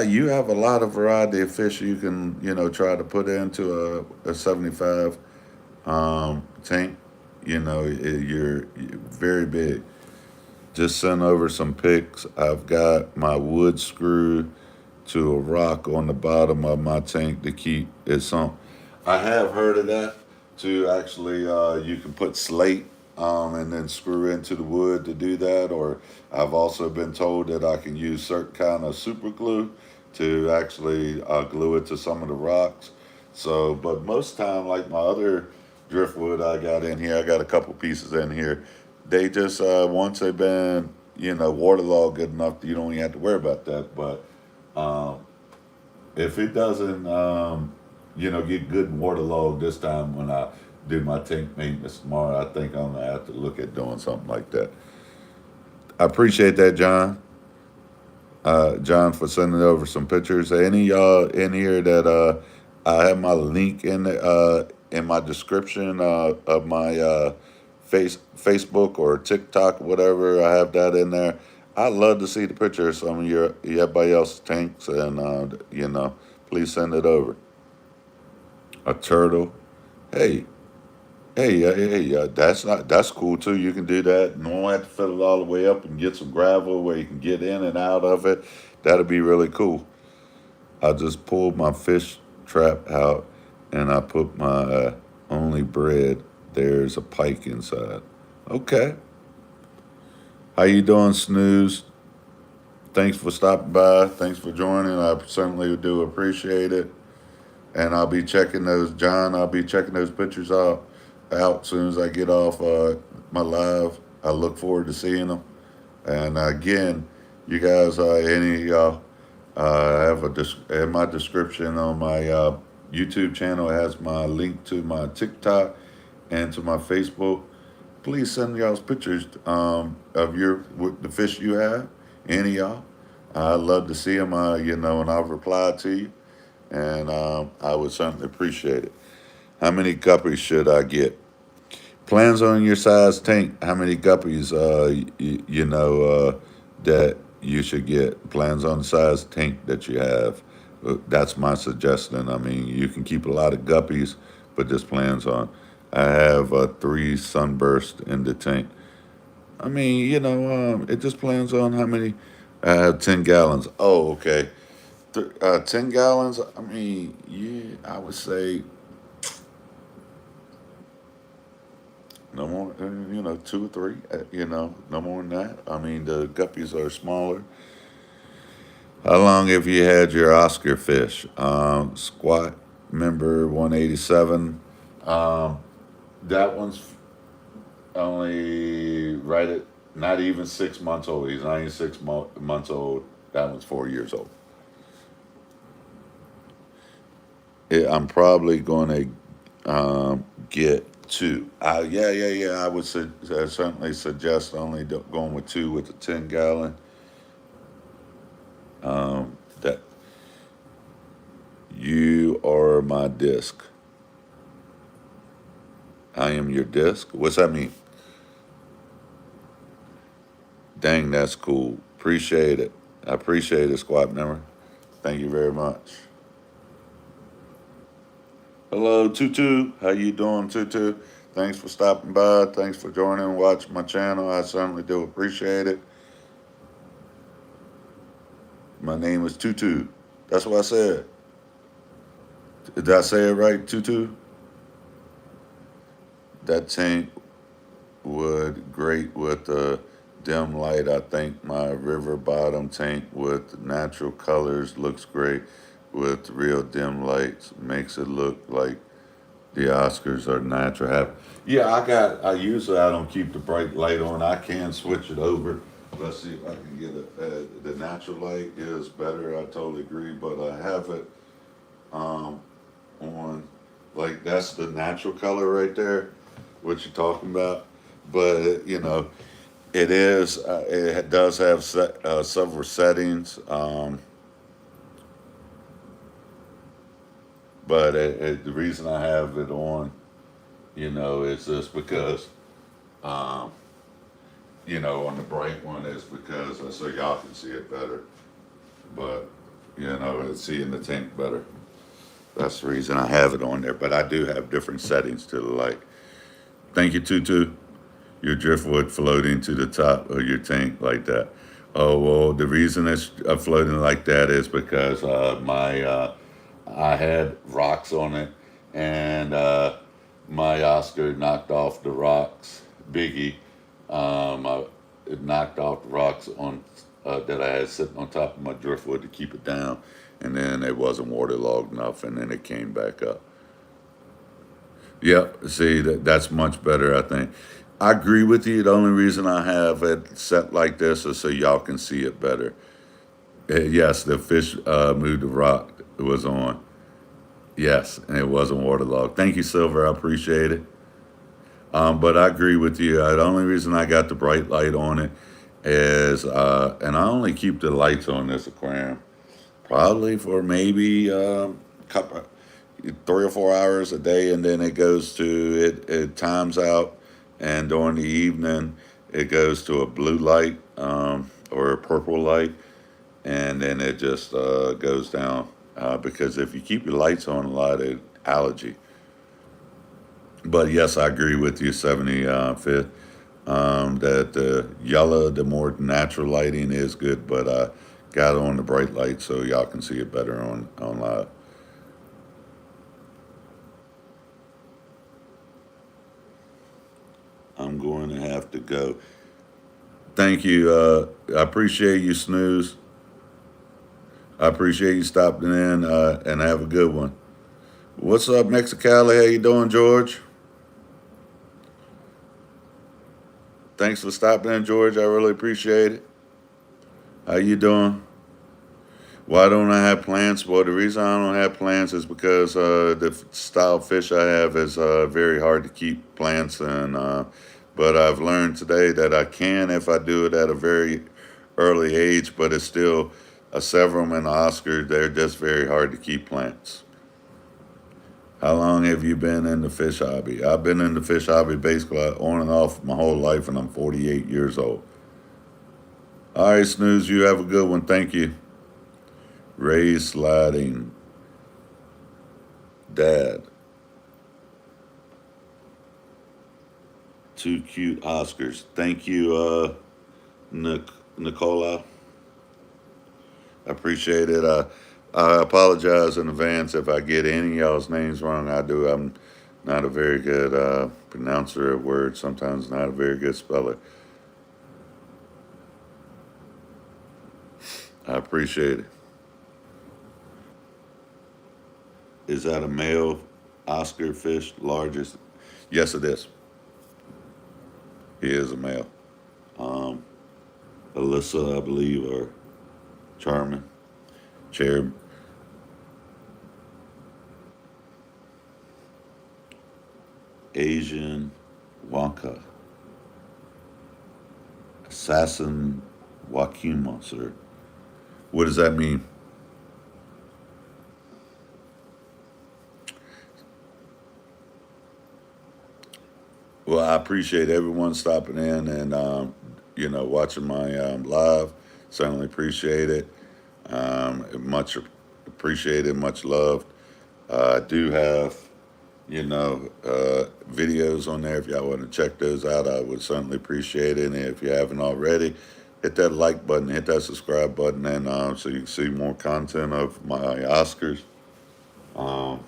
You have a lot of variety of fish you can, try to put into a 75 tank. You're very big. Just send over some pics. I've got my wood screwed to a rock on the bottom of my tank to keep it sunk. I have heard of that. To actually, you can put slate and then screw into the wood to do that. Or I've also been told that I can use certain kind of super glue to actually glue it to some of the rocks. So, but most time, like my other driftwood I got in here, I got a couple pieces in here. They just once they've been waterlogged good enough, you don't even have to worry about that. But um, if it doesn't, get good and waterlogged this time when I do my tank maintenance tomorrow, I think I'm gonna have to look at doing something like that. I appreciate that, John. John, for sending over some pictures. Any of y'all in here that I have my link in my description of my Facebook or TikTok, whatever. I have that in there. I love to see the pictures of some of your everybody else's tanks, and please send it over. A turtle. Hey, hey, that's cool too. You can do that. You don't have to fill it all the way up and get some gravel where you can get in and out of it. That'll be really cool. I just pulled my fish trap out and I put my only bread there's a pike inside. Okay. How you doing, Snooze? Thanks for stopping by. Thanks for joining. I certainly do appreciate it. And I'll be checking those, John. I'll be checking those pictures out as soon as I get off my live. I look forward to seeing them. And again, you guys, any of y'all, have in my description on my YouTube channel. It has my link to my TikTok and to my Facebook. Please send y'all's pictures of with the fish you have, any of y'all. I'd love to see them, and I'll reply to you. And I would certainly appreciate it. How many guppies should I get? Plans on your size tank. How many guppies, that you should get? Plans on the size tank that you have. That's my suggestion. I mean, you can keep a lot of guppies, but just plans on. I have 3 sunburst in the tank. I mean, it just plans on how many. I have 10 gallons. Oh, okay. 10 gallons. I mean, yeah, I would say no more, 2 or 3, no more than that. I mean, the guppies are smaller. How long have you had your Oscar fish? Squat member 187. That one's only right at not even 6 months old. He's not even months old. That one's 4 years old. I'm probably going to get 2. Yeah. I would certainly suggest only going with 2 with the 10 gallon. That you are my disc. I am your disc. What's that mean? Dang, that's cool. Appreciate it. I appreciate it, squad member. Thank you very much. Hello, Tutu. How you doing, Tutu? Thanks for stopping by. Thanks for joining and watching my channel. I certainly do appreciate it. My name is Tutu. That's what I said. Did I say it right, Tutu? That tank would great with the dim light. I think my river bottom tank with natural colors looks great with real dim lights. Makes it look like the Oscars are natural. Yeah, I usually I don't keep the bright light on. I can switch it over. Let's see if I can get it. The natural light is better. I totally agree, but I have it on like that's the natural color right there. What you're talking about, but it is. It does have several settings. But the reason I have it on, is just because, on the bright one is because so y'all can see it better. But, it's seeing the tank better. That's the reason I have it on there. But I do have different settings to the light. Thank you, Tutu. Your driftwood floating to the top of your tank like that. Oh, well, the reason it's floating like that is because I had rocks on it, and my Oscar knocked off the rocks. Biggie, it knocked off the rocks on that I had sitting on top of my driftwood to keep it down, and then it wasn't waterlogged enough, and then it came back up. Yep, see that's much better. I think I agree with you. The only reason I have it set like this is so y'all can see it better. Yes, the fish moved the rock. It was on. Yes, and it wasn't waterlogged. Thank you, Silver. I appreciate it. But I agree with you. The only reason I got the bright light on it is, and I only keep the lights on this aquarium probably for maybe couple, 3 or 4 hours a day, and then it goes to it times out, and during the evening it goes to a blue light or a purple light, and then it just goes down because if you keep your lights on a lot, it allergy. But yes, I agree with you, 75th. That the yellow, the more natural lighting is good, but I got on the bright light so y'all can see it better on live. have to go. Thank you. I appreciate you, Snooze. I appreciate you stopping in, and have a good one. What's up, Mexicali? How you doing, George? Thanks for stopping in, George. I really appreciate it. How you doing? Why don't I have plants? Well, the reason I don't have plants is because the style of fish I have is very hard to keep plants, and but I've learned today that I can if I do it at a very early age. But it's still a Severum and an Oscar. They're just very hard to keep plants. How long have you been in the fish hobby? I've been in the fish hobby basically on and off my whole life, and I'm 48 years old. All right, Snooze, you have a good one. Thank you. Ray Sliding Dad. Two cute Oscars. Thank you, Nicola. I appreciate it. I apologize in advance if I get any of y'all's names wrong. I do. I'm not a very good pronouncer of words. Sometimes not a very good speller. I appreciate it. Is that a male Oscar fish? Largest? Yes, it is. He is a male. Um, Alyssa, I believe, or Charmin, Cherub, Asian Wonka, Assassin Wakima, sir. What does that mean? Well, I appreciate everyone stopping in and watching my live. Certainly appreciate it. Much appreciated, much loved. I do have videos on there. If y'all want to check those out, I would certainly appreciate it. And if you haven't already, hit that like button, hit that subscribe button, and so you can see more content of my Oscars. Um,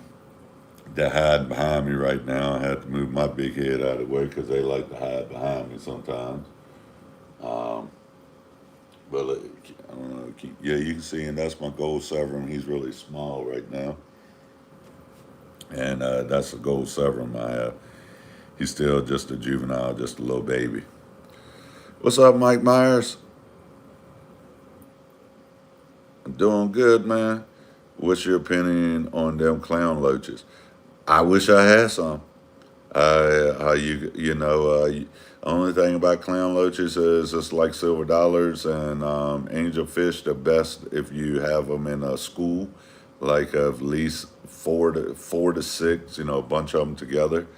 they're hiding behind me right now. I had to move my big head out of the way because they like to hide behind me sometimes. Um, but I don't know. Yeah, you can see, and that's my gold Severum. He's really small right now, and that's a gold Severum I have. He's still just a juvenile, just a little baby. What's up, Mike Myers? I'm doing good, man. What's your opinion on them clown loaches? I wish I had some. Only thing about clown loaches is it's like silver dollars and angelfish. The best if you have them in a school, like at least four to six. A bunch of them together.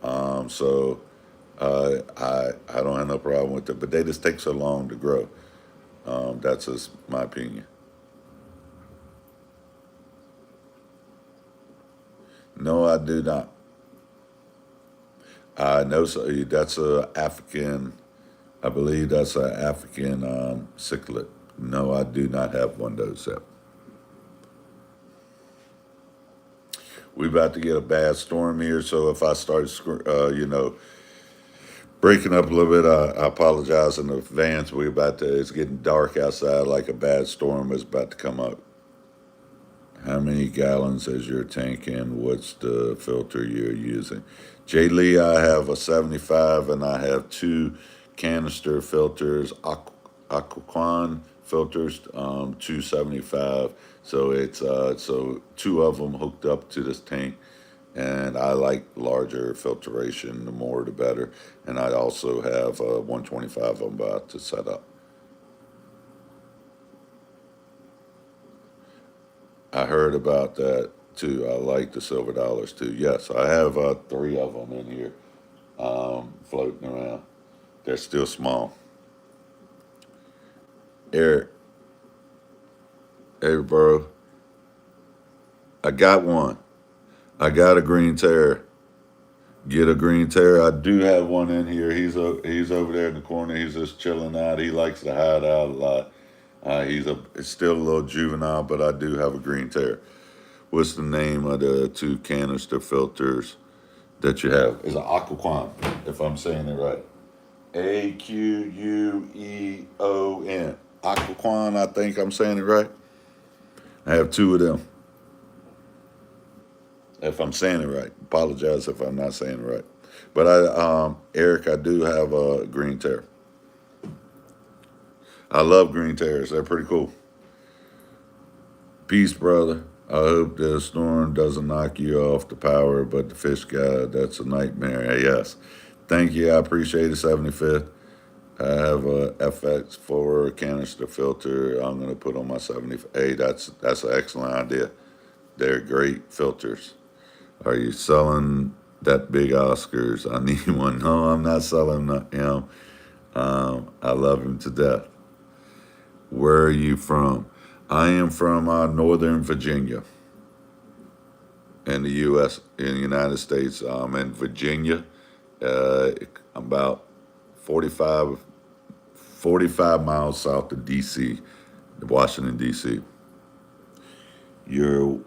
So I don't have no problem with it, but they just take so long to grow. That's just my opinion. No, I do not. I know so. That's a African. I believe that's an African cichlid. No, I do not have one of those yet. We about to get a bad storm here, so if I start, breaking up a little bit, I apologize in advance. It's getting dark outside, like a bad storm is about to come up. How many gallons is your tank in? What's the filter you're using? Jay Lee, I have a 75 and I have two canister filters, Aquaquan filters, 275. So it's so two of them hooked up to this tank. And I like larger filtration, the more the better. And I also have 125 I'm about to set up. I heard about that too. I like the silver dollars too. Yes, I have three of them in here floating around. They're still small. Eric, hey, bro, I got one. I got a green terror. Get a green terror. I do have one in here. He's over there in the corner. He's just chilling out. He likes to hide out a lot. It's still a little juvenile, but I do have a green terror. What's the name of the two canister filters that you have? It's an Aquaquan, if I'm saying it right. Aqueon. Aquaquan, I think I'm saying it right. I have two of them. If I'm saying it right, apologize if I'm not saying it right. But Eric, I do have a green tear. I love green tears. They're pretty cool. Peace, brother. I hope the storm doesn't knock you off the power, but the fish guy, that's a nightmare. Yes. Thank you. I appreciate it, 75th. I have a FX4 canister filter I'm going to put on my 70. Hey, that's an excellent idea. They're great filters. Are you selling that big Oscars? I need one. No, I'm not selling him. I love him to death. Where are you from? I am from Northern Virginia in the U.S., in the United States. I'm in Virginia. I'm about 45, 45 miles south of D.C., Washington, D.C. Your,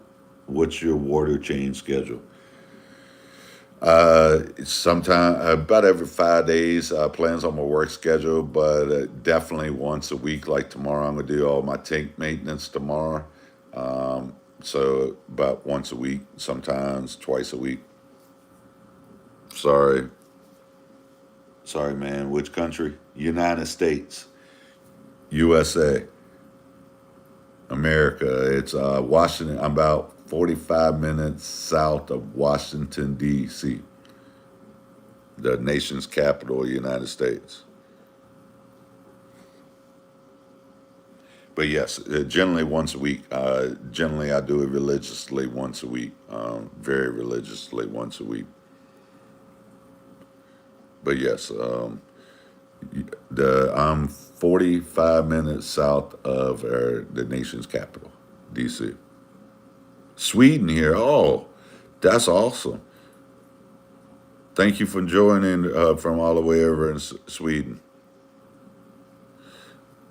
what's your water change schedule? Sometime about every 5 days. Plans on my work schedule, but definitely once a week. Like tomorrow, I'm gonna do all my tank maintenance tomorrow. So about once a week, sometimes twice a week. Sorry, sorry, man. Which country? United States, USA, America. It's Washington. I'm about 45 minutes south of Washington D.C., the nation's capital of the United States. But yes, generally once a week. Generally, I do it religiously once a week, very religiously once a week. But yes, the I'm 45 minutes south of the nation's capital, D.C. Sweden here. Oh, that's awesome. Thank you for joining from all the way over in Sweden.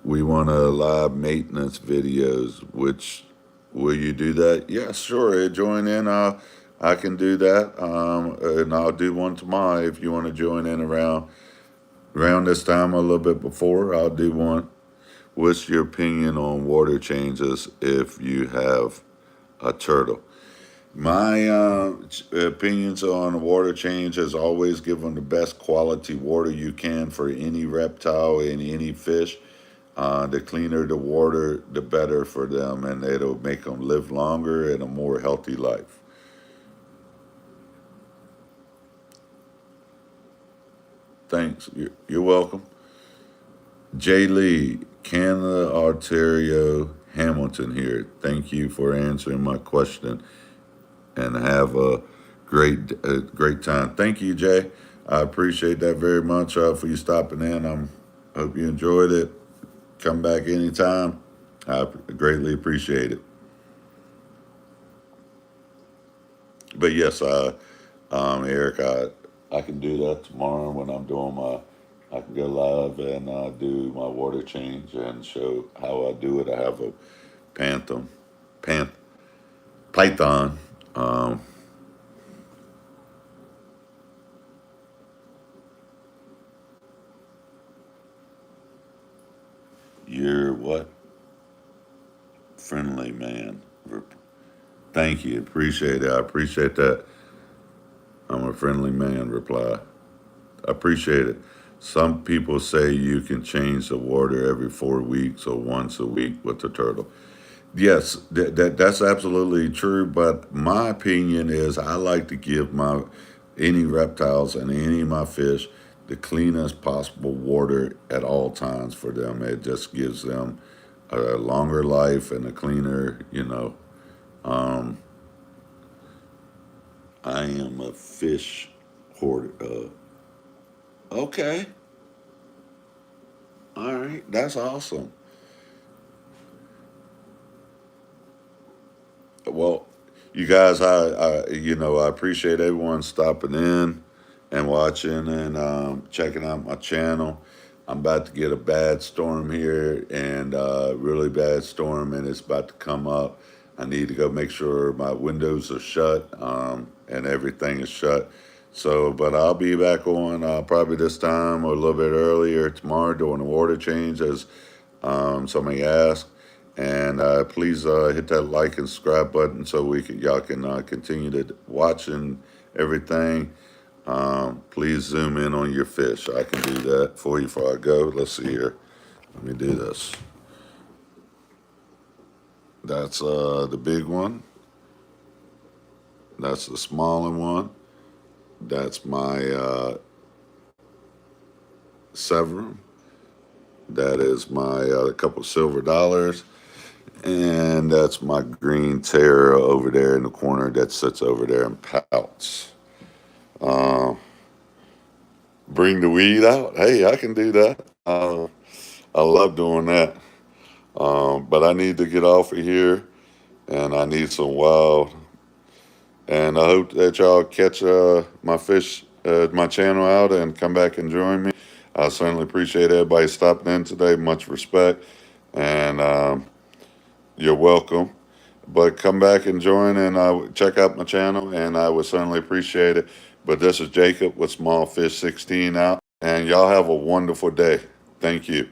We want a live maintenance videos. Which will you do that? Yeah, sure. Join in. I can do that, and I'll do one tomorrow if you want to join in around this time, a little bit before. I'll do one. What's your opinion on water changes if you have a turtle? My opinions on water change is always give them the best quality water you can for any reptile and any fish. The cleaner the water, the better for them, and it'll make them live longer and a more healthy life. Thanks. You're welcome. Jay Lee, Canada, Ontario, Hamilton here. Thank you for answering my question, and have a great time. Thank you, Jay. I appreciate that very much for you stopping in. I hope you enjoyed it. Come back anytime. I greatly appreciate it. But yes, Eric, I can do that tomorrow when I'm doing my. I can go live and do my water change and show how I do it. I have a Phantom, Pan, Python. Um, you're what? Friendly man. Thank you. Appreciate it. I appreciate that. I'm a friendly man. Reply. I appreciate it. Some people say you can change the water every 4 weeks or once a week with the turtle. Yes, that's absolutely true. But my opinion is I like to give my any reptiles and any of my fish the cleanest possible water at all times for them. It just gives them a longer life and a cleaner, Um, I am a fish hoarder. Okay, all right, that's awesome. Well, you guys, I appreciate everyone stopping in and watching and checking out my channel. I'm about to get a bad storm here and really bad storm, and it's about to come up. I need to go make sure my windows are shut and everything is shut So, but I'll be back on probably this time or a little bit earlier tomorrow doing the water change as somebody asked. And please hit that like and subscribe button so y'all can continue to watch and everything. Please zoom in on your fish. I can do that for you before I go. Let's see here. Let me do this. That's the big one. That's the smaller one. That's my Severum. That is my couple silver dollars. And that's my green terror over there in the corner that sits over there and pouts. Uh, bring the weed out. Hey, I can do that. I love doing that. But I need to get off of here and I need some wild. And I hope that y'all catch my fish, my channel out and come back and join me. I certainly appreciate everybody stopping in today. Much respect. And you're welcome. But come back and join and check out my channel, and I would certainly appreciate it. But this is Jacob with Small Fish 16 out, and y'all have a wonderful day. Thank you.